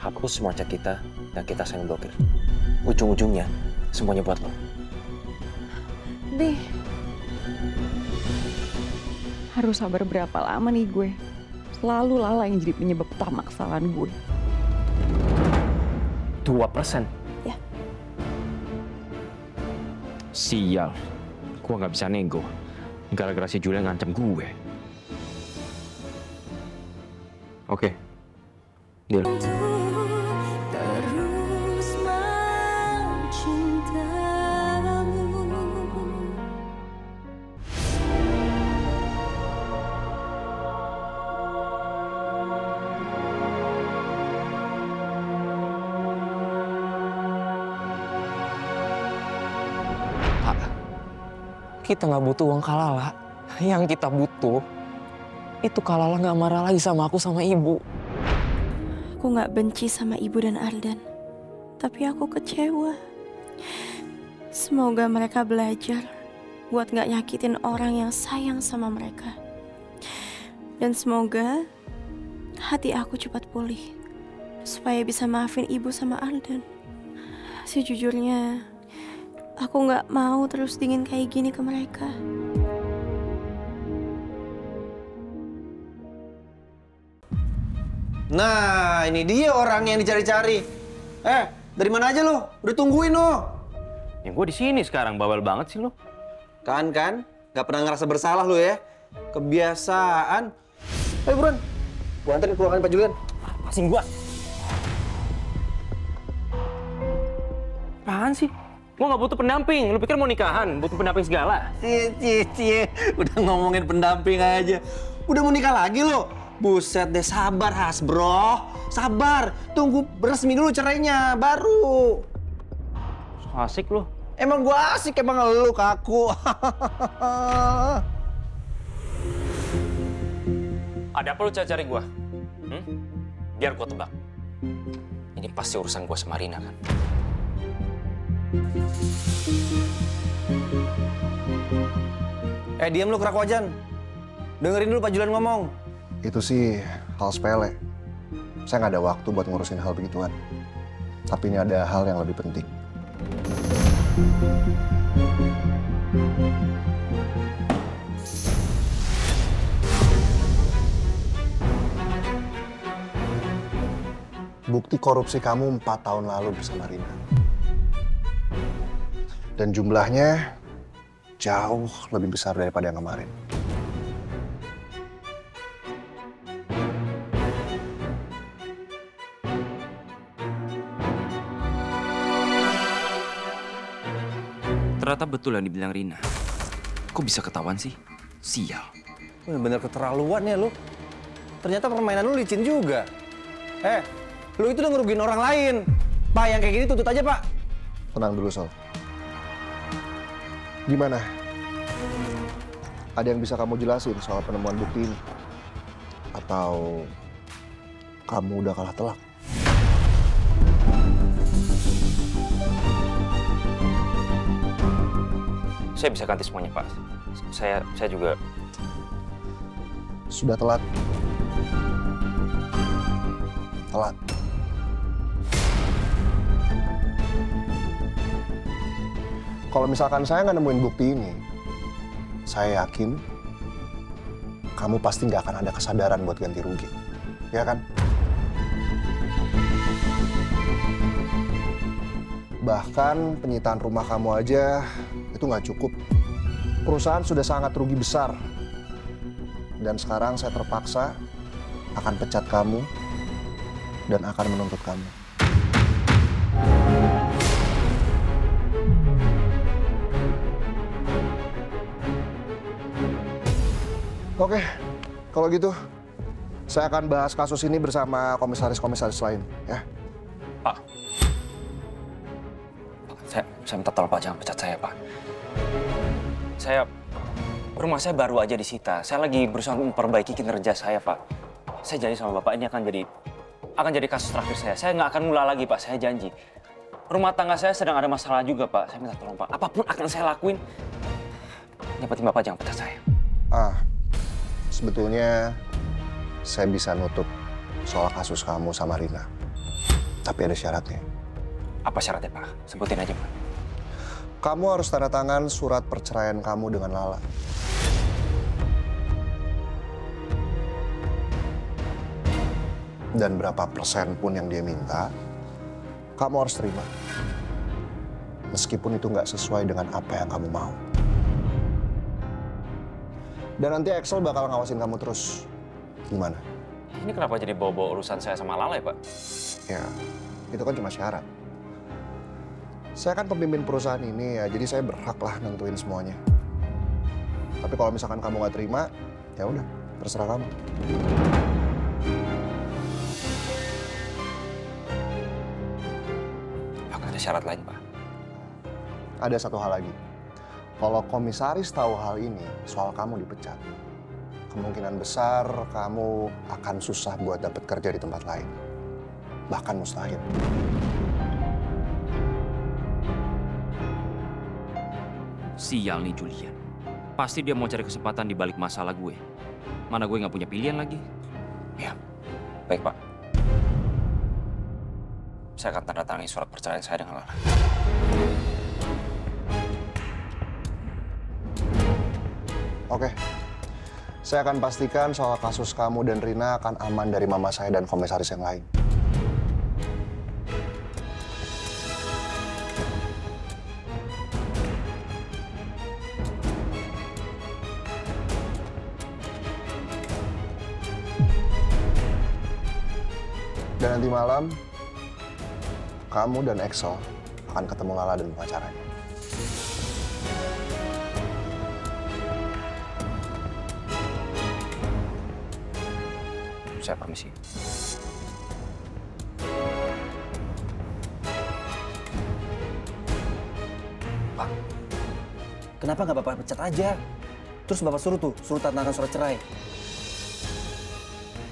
hapus semua chat kita dan kita saling blokir. Ujung-ujungnya semuanya buat lo. Bi, harus sabar berapa lama nih gue? Selalu Lala yang jadi penyebab utama kesalahan gue. 2%? Ya. Sial, gue nggak bisa nego. Gara-gara si Julia ngancam gue. Oke, deal. Kita nggak butuh uang Kalala. Yang kita butuh, itu Kalala nggak marah lagi sama aku sama ibu. Aku nggak benci sama ibu dan Ardan. Tapi aku kecewa. Semoga mereka belajar buat nggak nyakitin orang yang sayang sama mereka. Dan semoga hati aku cepat pulih. Supaya bisa maafin ibu sama Ardan. Sejujurnya, aku nggak mau terus dingin kayak gini ke mereka. Nah, ini dia orang yang dicari-cari. Dari mana aja lo? Udah tungguin lo. Ya gue di sini sekarang, bawel banget sih lo. Kan? Gak pernah ngerasa bersalah lo ya? Kebiasaan. Ayo buruan, gua anterin ke ruangan Pak Julian. Pasing gua. Apaan sih? Gua nggak butuh pendamping. Lu pikir mau nikahan? Butuh pendamping segala? Cie. Udah ngomongin pendamping aja. Udah mau nikah lagi lo? Buset deh, sabar Hasbro. Sabar, tunggu resmi dulu cerainya, baru. So asik lo. Emang gua asik, emang lu kaku. Ada apa lu cari gua? Biar gua tebak. Ini pasti urusan gua sama Rina kan? Diam lu kerak wajan. Dengerin dulu Pak Julian ngomong. Itu sih hal sepele. Saya nggak ada waktu buat ngurusin hal begituan. Tapi ini ada hal yang lebih penting. Bukti korupsi kamu 4 tahun lalu bersama Rina. Dan jumlahnya jauh lebih besar daripada yang kemarin. Ternyata betul yang dibilang Rina. Kok bisa ketahuan sih? Sial. Bener-bener keterlaluan ya lu. Ternyata permainan lu licin juga. Lu itu udah ngerugiin orang lain. Pak, yang kayak gini tuntut aja, Pak. Tenang dulu, Sol. Gimana? Ada yang bisa kamu jelasin soal penemuan bukti ini? Atau kamu udah kalah telak? Saya bisa ganti semuanya, Pak. Saya juga... Sudah telat. Telat. Kalau misalkan saya nggak nemuin bukti ini, saya yakin kamu pasti nggak akan ada kesadaran buat ganti rugi. Ya kan? Bahkan penyitaan rumah kamu aja itu nggak cukup. Perusahaan sudah sangat rugi besar. Dan sekarang saya terpaksa akan pecat kamu dan akan menuntut kamu. Oke, kalau gitu saya akan bahas kasus ini bersama komisaris-komisaris lain, ya. Pak, saya minta tolong Pak, jangan pecat saya, Pak. Rumah saya baru aja disita. Saya lagi berusaha memperbaiki kinerja saya, Pak. Saya janji sama Bapak ini akan jadi kasus terakhir saya. Saya nggak akan ngulang lagi, Pak. Saya janji. Rumah tangga saya sedang ada masalah juga, Pak. Saya minta tolong, Pak. Apapun akan saya lakuin. Yang penting Bapak jangan pecat saya. Sebetulnya saya bisa nutup soal kasus kamu sama Rina. Tapi ada syaratnya. Apa syaratnya, Pak? Sebutin aja, Pak. Kamu harus tanda tangan surat perceraian kamu dengan Lala. Dan berapa persen pun yang dia minta, kamu harus terima. Meskipun itu nggak sesuai dengan apa yang kamu mau. Dan nanti Axel bakal ngawasin kamu terus. Gimana? Ini kenapa jadi bawa-bawa urusan saya sama Lala ya, Pak? Ya, itu kan cuma syarat. Saya kan pemimpin perusahaan ini ya, jadi saya berhak lah nentuin semuanya. Tapi kalau misalkan kamu nggak terima, ya udah, terserah kamu. Apakah ada syarat lain, Pak? Ada satu hal lagi. Kalau komisaris tahu hal ini, soal kamu dipecat, kemungkinan besar kamu akan susah buat dapat kerja di tempat lain. Bahkan mustahil. Sial nih Julian. Pasti dia mau cari kesempatan di balik masalah gue. Mana gue nggak punya pilihan lagi. Ya, baik Pak. Saya akan tanda tangani surat perceraian saya dengan Lala. Oke. Saya akan pastikan soal kasus kamu dan Rina akan aman dari mama saya dan komisaris yang lain. Dan nanti malam, kamu dan Axel akan ketemu Lala dan pengacaranya. Saya permisi. Pak, kenapa nggak Bapak pecat aja? Terus Bapak suruh tanda tangan surat cerai.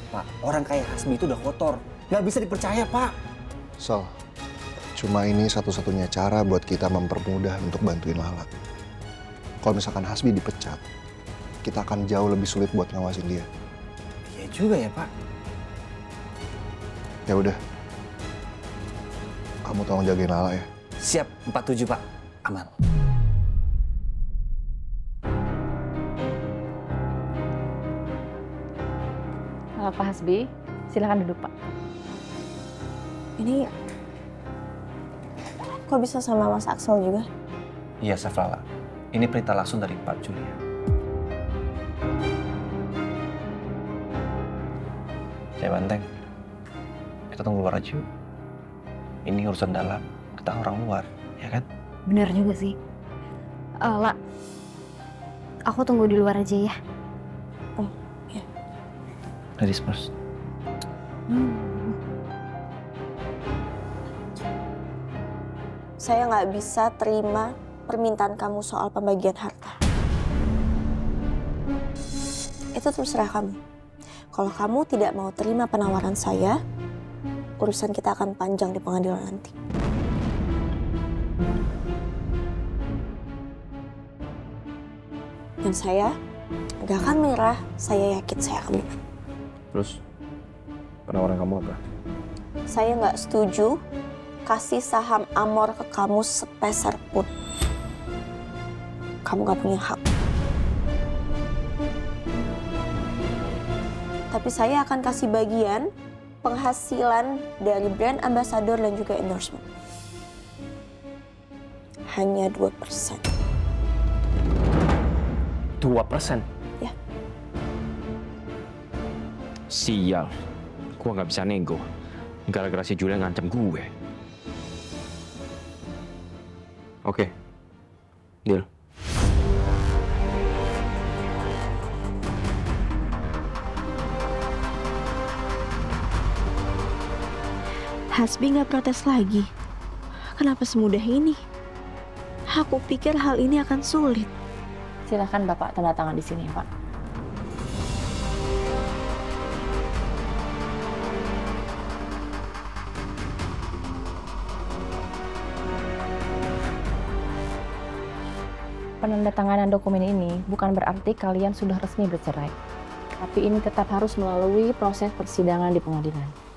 Pak, orang kayak Hasbi itu udah kotor. Nggak bisa dipercaya, Pak. So, cuma ini satu-satunya cara buat kita mempermudah untuk bantuin Lala. Kalau misalkan Hasbi dipecat, kita akan jauh lebih sulit buat ngawasin dia. Iya juga ya, Pak. Ya udah, kamu tolong jagain Lala ya. Siap, 47, Pak. Aman. Pak Hasbi, silakan duduk, Pak. Ini kok bisa sama Mas Axel juga? Iya, Chef Lala. Ini perintah langsung dari Pak Julia. Saya Banteng. Kita tunggu luar aja yuk. Ini urusan dalam, kita orang luar, ya kan? Bener juga sih. La, aku tunggu di luar aja ya. Oh, ya. Ladies first. Saya nggak bisa terima permintaan kamu soal pembagian harta. Itu terserah kamu. Kalau kamu tidak mau terima penawaran saya, urusan kita akan panjang di pengadilan nanti. Dan saya nggak akan menyerah, saya yakin saya akan menang. Terus, penawaran kamu apa? Saya nggak setuju kasih saham Amor ke kamu sepeser pun. Kamu nggak punya hak. Tapi saya akan kasih bagian penghasilan dari brand ambassador dan juga endorsement. Hanya 2%. 2%? Ya. Sial. Gue nggak bisa nego. Gara-gara si Julia ngancam gue. Oke. Deal. Hasbi nggak protes lagi. Kenapa semudah ini? Aku pikir hal ini akan sulit. Silakan Bapak tanda tangan di sini, Pak. Penandatanganan dokumen ini bukan berarti kalian sudah resmi bercerai. Tapi ini tetap harus melalui proses persidangan di pengadilan.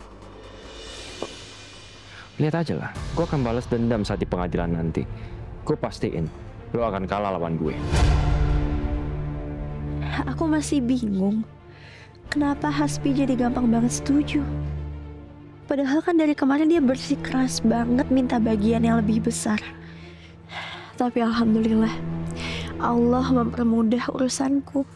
Lihat aja lah, gue akan balas dendam saat di pengadilan nanti. Gue pastiin lo akan kalah lawan gue. Aku masih bingung. Kenapa Hasbi jadi gampang banget setuju? Padahal kan dari kemarin dia bersikeras banget minta bagian yang lebih besar. Tapi alhamdulillah, Allah mempermudah urusanku.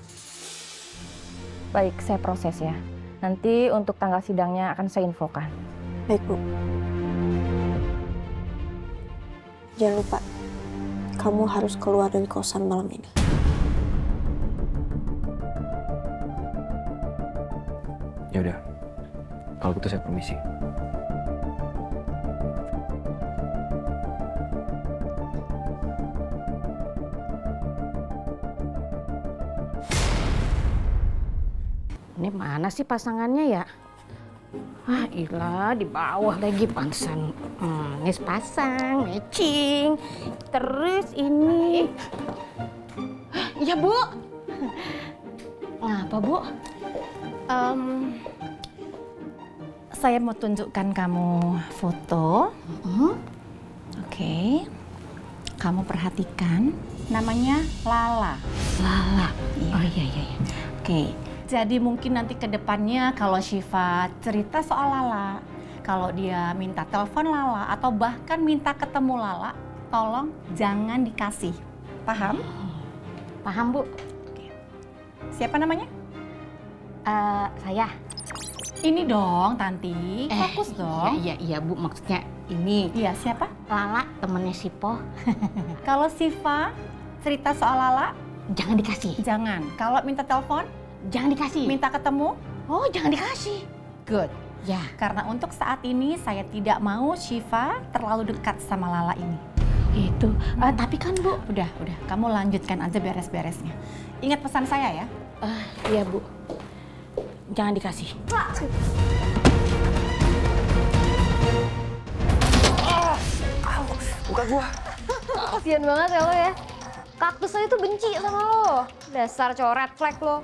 Baik, saya proses ya. Nanti untuk tanggal sidangnya akan saya infokan. Baik, Bu. Jangan lupa, kamu harus keluar dari kosan malam ini. Ya udah, kalau gitu saya permisi. Ini mana sih pasangannya ya? Ah, ilah di bawah lagi pansan. Ini pasang, matching. Terus ini. Iya, Bu. Ngapa, Bu? Saya mau tunjukkan kamu foto. Oke. Kamu perhatikan. Namanya Lala. Lala. Iya. Oh iya. Oke. Jadi mungkin nanti ke depannya kalau Syifa cerita soal Lala, kalau dia minta telepon Lala atau bahkan minta ketemu Lala, tolong jangan dikasih. Paham? Paham, Bu. Oke. Siapa namanya? Saya. Ini dong, Tanti. Fokus dong. Iya, Bu. Maksudnya ini. Iya, siapa? Lala, temennya Sipo. Kalau Syifa cerita soal Lala, jangan dikasih. Jangan. Kalau minta telepon, jangan dikasih. Minta ketemu? Oh, jangan dikasih. Good. Ya. Karena untuk saat ini saya tidak mau Syifa terlalu dekat sama Lala ini. Gitu. Tapi kan, Bu. Udah. Kamu lanjutkan aja beres-beresnya. Ingat pesan saya ya. Iya, Bu. Jangan dikasih. Bukan gua. Kasian banget ya lo ya. Kaktus aja tuh benci sama lo. Dasar cowok red flag lo.